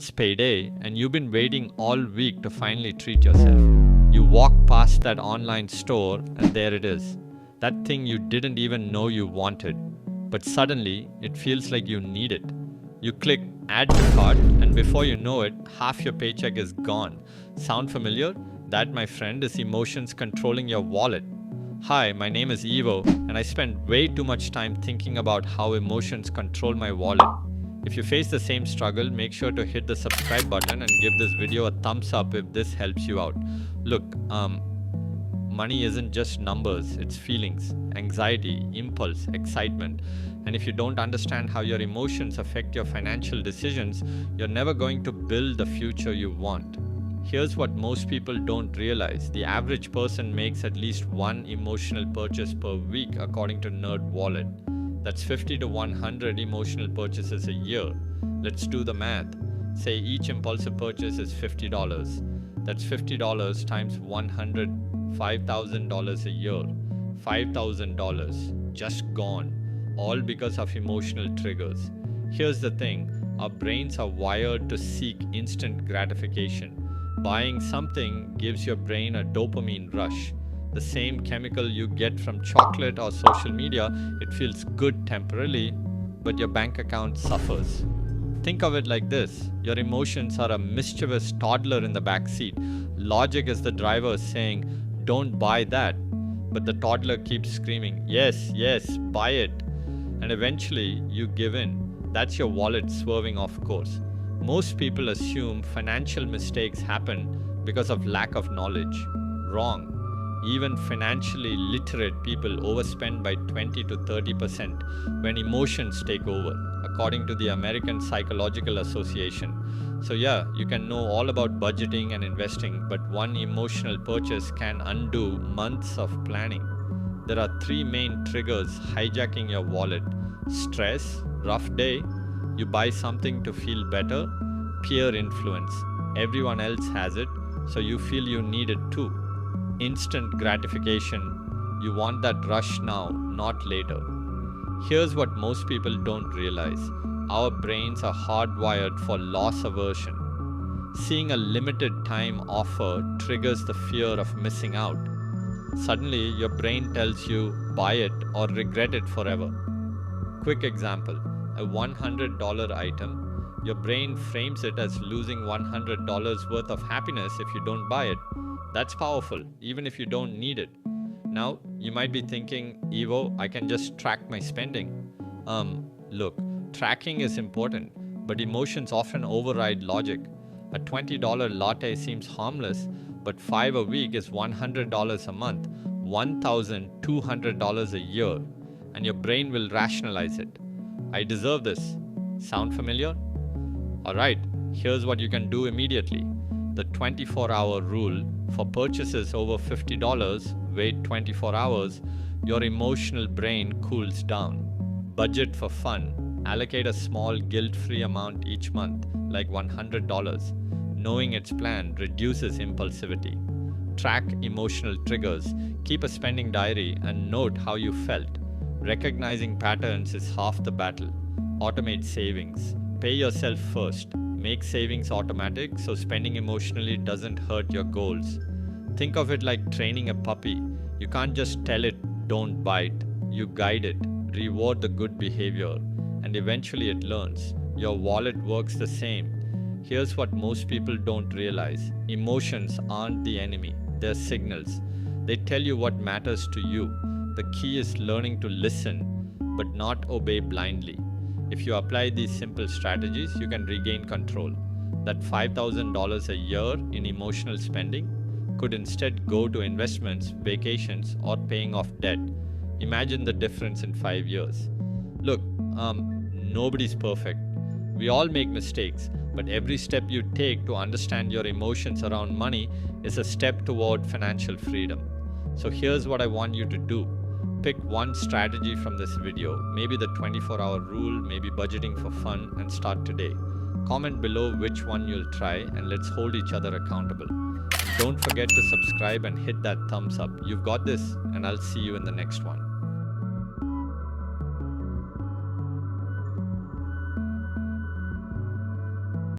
It's payday and you've been waiting all week to finally treat yourself. You walk past that online store and there it is. That thing you didn't even know you wanted. But suddenly, it feels like you need it. You click add to cart and before you know it, half your paycheck is gone. Sound familiar? That, my friend, is emotions controlling your wallet. Hi, my name is Evo and I spend way too much time thinking about how emotions control my wallet. If you face the same struggle, make sure to hit the subscribe button and give this video a thumbs up if this helps you out. Look, money isn't just numbers, it's feelings, anxiety, impulse, excitement. And if you don't understand how your emotions affect your financial decisions, you're never going to build the future you want. Here's what most people don't realize. The average person makes at least one emotional purchase per week according to NerdWallet. That's 50 to 100 emotional purchases a year. Let's do the math. Say each impulsive purchase is $50. That's $50 times 100, $5,000 a year. $5,000 just gone, all because of emotional triggers. Here's the thing, our brains are wired to seek instant gratification. Buying something gives your brain a dopamine rush. The same chemical you get from chocolate or social media. It feels good temporarily, but your bank account suffers. Think of it like this. Your emotions are a mischievous toddler in the back seat. Logic is the driver saying, don't buy that. But the toddler keeps screaming, yes, yes, buy it. And eventually you give in. That's your wallet swerving off course. Most people assume financial mistakes happen because of lack of knowledge. Wrong. Even financially literate people overspend by 20 to 30% when emotions take over, according to the American Psychological Association. So yeah, you can know all about budgeting and investing, but one emotional purchase can undo months of planning. There are three main triggers hijacking your wallet. Stress, rough day, you buy something to feel better. Peer influence, everyone else has it, so you feel you need it too. Instant gratification, you want that rush now, not later. Here's what most people don't realize. Our brains are hardwired for loss aversion. Seeing a limited time offer triggers the fear of missing out. Suddenly, your brain tells you buy it or regret it forever. Quick example, a $100 item, your brain frames it as losing $100 worth of happiness if you don't buy it. That's powerful, even if you don't need it. Now, you might be thinking, Evo, I can just track my spending. Look, tracking is important, but emotions often override logic. A $20 latte seems harmless, but $5 a week is $100 a month, $1,200 a year, and your brain will rationalize it. I deserve this. Sound familiar? Alright, here's what you can do immediately. The 24-hour rule. For purchases over $50, wait 24 hours, your emotional brain cools down. Budget for fun. Allocate a small guilt-free amount each month, like $100. Knowing its plan reduces impulsivity. Track emotional triggers. Keep a spending diary and note how you felt. Recognizing patterns is half the battle. Automate savings. Pay yourself first. Make savings automatic so spending emotionally doesn't hurt your goals. Think of it like training a puppy. You can't just tell it, don't bite. You guide it, reward the good behavior, and eventually it learns. Your wallet works the same. Here's what most people don't realize. Emotions aren't the enemy, they're signals. They tell you what matters to you. The key is learning to listen, but not obey blindly. If you apply these simple strategies, you can regain control. That $5,000 a year in emotional spending could instead go to investments, vacations, or paying off debt. Imagine the difference in 5 years. Look, nobody's perfect. We all make mistakes, but every step you take to understand your emotions around money is a step toward financial freedom. So here's what I want you to do. Pick one strategy from this video, maybe the 24-hour rule, maybe budgeting for fun, and start today. Comment below which one you'll try and let's hold each other accountable. Don't forget to subscribe and hit that thumbs up. You've got this, and I'll see you in the next one.